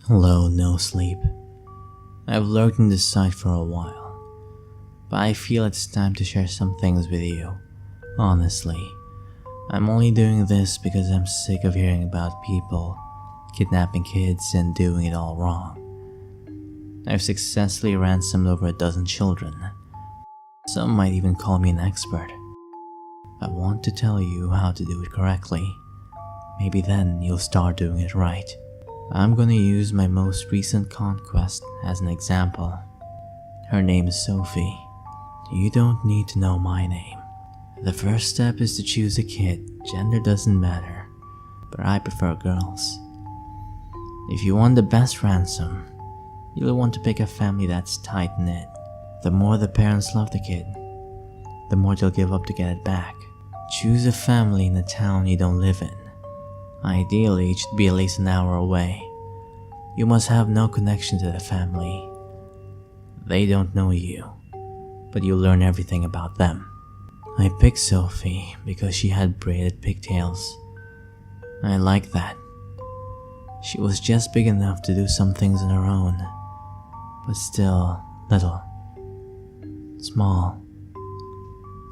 Hello, no sleep. I've lurked in this site for a while, but I feel it's time to share some things with you. Honestly, I'm only doing this because I'm sick of hearing about people kidnapping kids and doing it all wrong. I've successfully ransomed over a dozen children. Some might even call me an expert. I want to tell you how to do it correctly. Maybe then you'll start doing it right. I'm gonna use my most recent conquest as an example. Her name is Sophie. You don't need to know my name. The first step is to choose a kid. Gender doesn't matter, but I prefer girls. If you want the best ransom, you'll want to pick a family that's tight-knit. The more the parents love the kid, the more they'll give up to get it back. Choose a family in a town you don't live in. Ideally, it should be at least an hour away. You must have no connection to the family. They don't know you, but you'll learn everything about them. I picked Sophie because she had braided pigtails. I like that. She was just big enough to do some things on her own, but still little, small,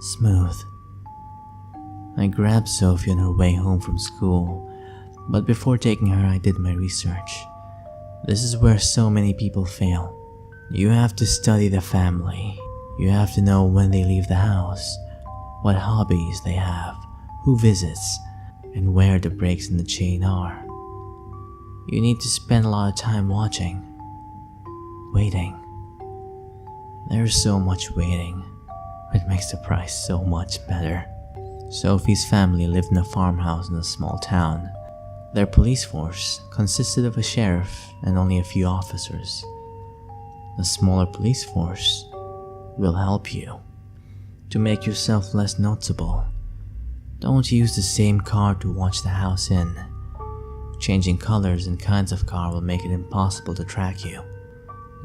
smooth. I grabbed Sophie on her way home from school, but before taking her I did my research. This is where so many people fail. You have to study the family. You have to know when they leave the house, what hobbies they have, who visits, and where the breaks in the chain are. You need to spend a lot of time watching, waiting. There's so much waiting. It makes the price so much better. Sophie's family lived in a farmhouse in a small town. Their police force consisted of a sheriff and only a few officers. A smaller police force will help you. To make yourself less noticeable, don't use the same car to watch the house in. Changing colors and kinds of car will make it impossible to track you.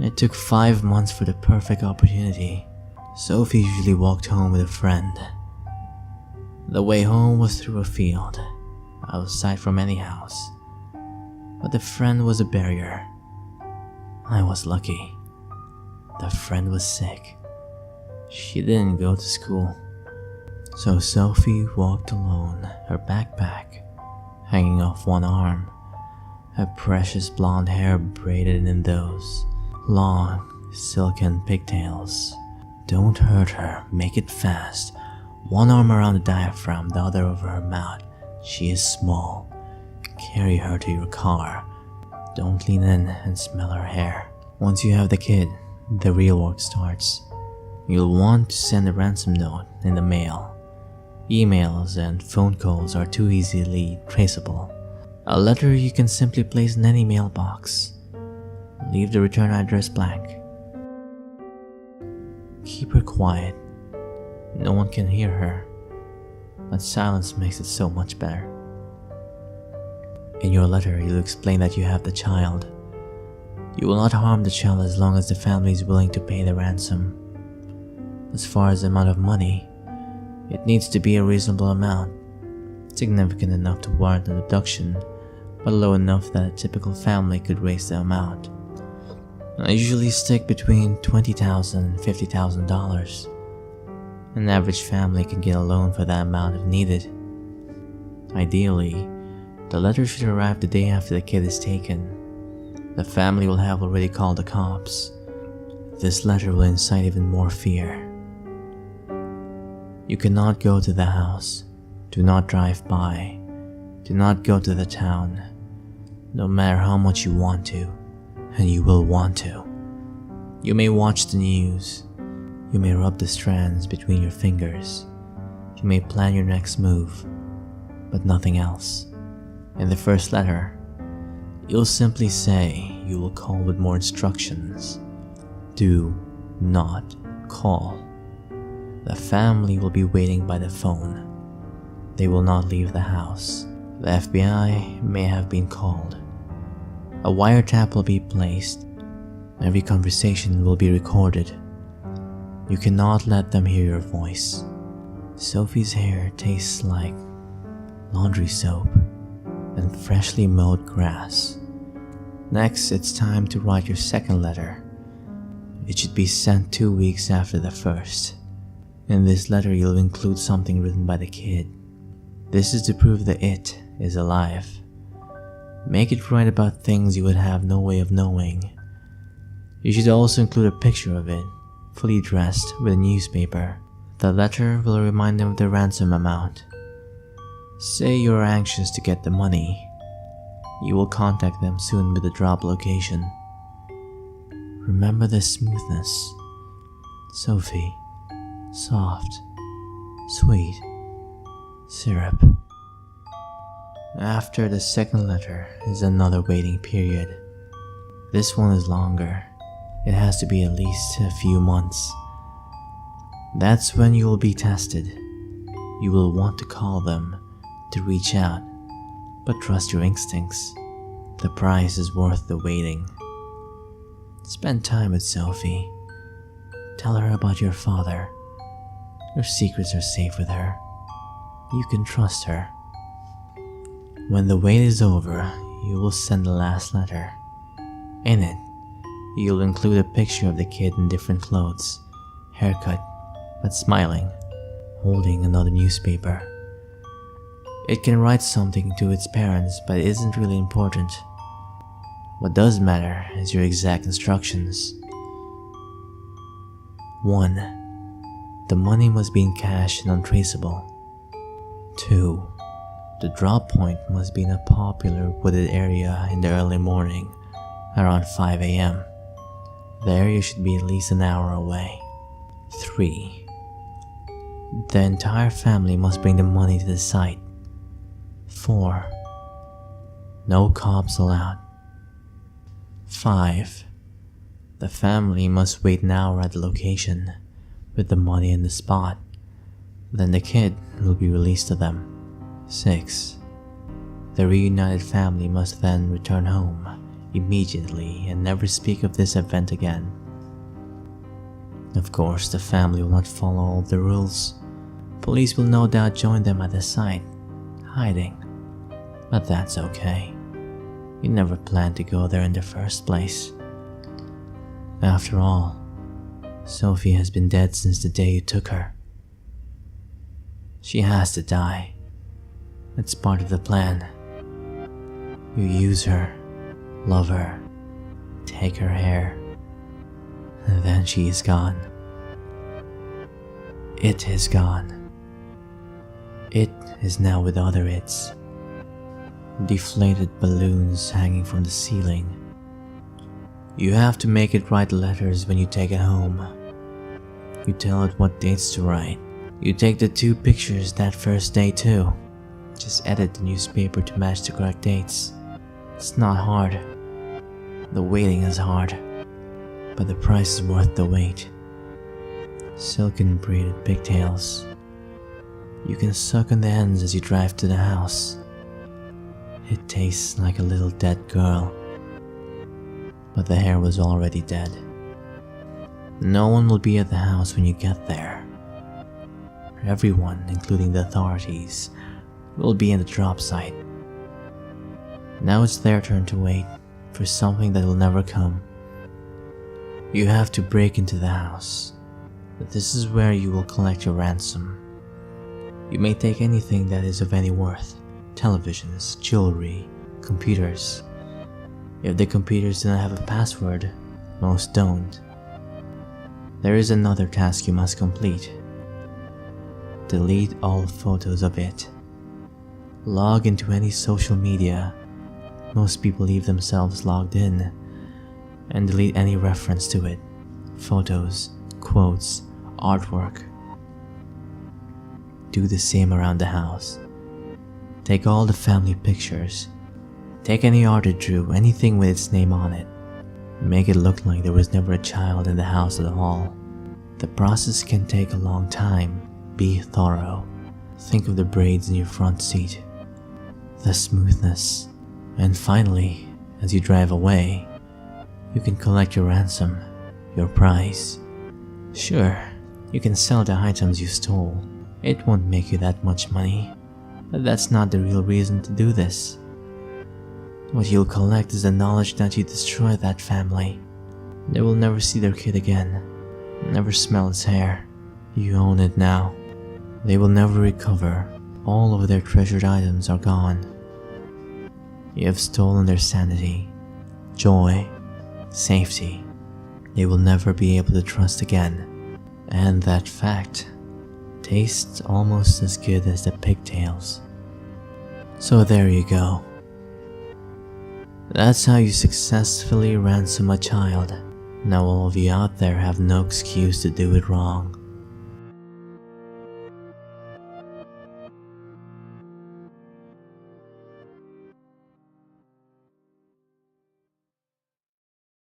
It took 5 months for the perfect opportunity. Sophie usually walked home with a friend. The way home was through a field, outside from any house. But the friend was a barrier. I was lucky. The friend was sick. She didn't go to school. So Sophie walked alone, her backpack hanging off one arm, her precious blonde hair braided in those long, silken pigtails. Don't hurt her, make it fast. One arm around the diaphragm, the other over her mouth. She is small. Carry her to your car. Don't lean in and smell her hair. Once you have the kid, the real work starts. You'll want to send a ransom note in the mail. Emails and phone calls are too easily traceable. A letter you can simply place in any mailbox. Leave the return address blank. Keep her quiet. No one can hear her, but silence makes it so much better. In your letter, you'll explain that you have the child. You will not harm the child as long as the family is willing to pay the ransom. As far as the amount of money, it needs to be a reasonable amount, significant enough to warrant an abduction, but low enough that a typical family could raise the amount. I usually stick between $20,000 and $50,000. An average family can get a loan for that amount if needed. Ideally, the letter should arrive the day after the kid is taken. The family will have already called the cops. This letter will incite even more fear. You cannot go to the house. Do not drive by. Do not go to the town. No matter how much you want to, and you will want to. You may watch the news. You may rub the strands between your fingers. You may plan your next move, but nothing else. In the first letter, you'll simply say you will call with more instructions. Do not call. The family will be waiting by the phone. They will not leave the house. The FBI may have been called. A wiretap will be placed. Every conversation will be recorded. You cannot let them hear your voice. Sophie's hair tastes like laundry soap and freshly mowed grass. Next, it's time to write your second letter. It should be sent 2 weeks after the first. In this letter, you'll include something written by the kid. This is to prove that it is alive. Make it write about things you would have no way of knowing. You should also include a picture of it, fully dressed, with a newspaper. The letter will remind them of the ransom amount. Say you are anxious to get the money. You will contact them soon with the drop location. Remember the smoothness. Sophie. Soft. Sweet. Syrup. After the second letter is another waiting period. This one is longer. It has to be at least a few months. That's when you will be tested. You will want to call them, to reach out, but trust your instincts. The price is worth the waiting. Spend time with Sophie. Tell her about your father. Your secrets are safe with her. You can trust her. When the wait is over, you will send the last letter. In it, you'll include a picture of the kid in different clothes, haircut, but smiling, holding another newspaper. It can write something to its parents, but it isn't really important. What does matter is your exact instructions. 1. The money must be in cash and untraceable. 2. The drop point must be in a popular wooded area in the early morning, around 5 a.m. The area should be at least an hour away. 3. The entire family must bring the money to the site. 4. No cops allowed. 5. The family must wait an hour at the location, with the money in the spot. Then the kid will be released to them. 6. The reunited family must then return home immediately and never speak of this event again. Of course, the family will not follow all the rules. Police will no doubt join them at the site, hiding. But that's okay. You never planned to go there in the first place. After all, Sophie has been dead since the day you took her. She has to die. It's part of the plan. You use her, love her, take her hair, and then she is gone. It is gone. It is now with other its. Deflated balloons hanging from the ceiling. You have to make it write letters when you take it home. You tell it what dates to write. You take the 2 pictures that first day too. Just edit the newspaper to match the correct dates. It's not hard. The waiting is hard, but the price is worth the wait. Silken braided pigtails. You can suck on the ends as you drive to the house. It tastes like a little dead girl. But the hair was already dead. No one will be at the house when you get there. Everyone, including the authorities, will be in the drop site. Now it's their turn to wait for something that will never come. You have to break into the house, but this is where you will collect your ransom. You may take anything that is of any worth: televisions, jewelry, computers. If the computers do not have a password, most don't. There is another task you must complete. Delete all photos of it. Log into any social media. Most people leave themselves logged in. And delete any reference to it. Photos, quotes, artwork. Do the same around the house. Take all the family pictures. Take any art it drew, anything with its name on it. Make it look like there was never a child in the house at all. The process can take a long time. Be thorough. Think of the braids in your front seat, the smoothness, and finally, as you drive away, you can collect your ransom, your prize. Sure, you can sell the items you stole. It won't make you that much money, but that's not the real reason to do this. What you'll collect is the knowledge that you destroyed that family. They will never see their kid again, never smell its hair. You own it now. They will never recover. All of their treasured items are gone. You have stolen their sanity, joy, safety. They will never be able to trust again. And that fact tastes almost as good as the pigtails. So there you go. That's how you successfully ransom a child. Now all of you out there have no excuse to do it wrong.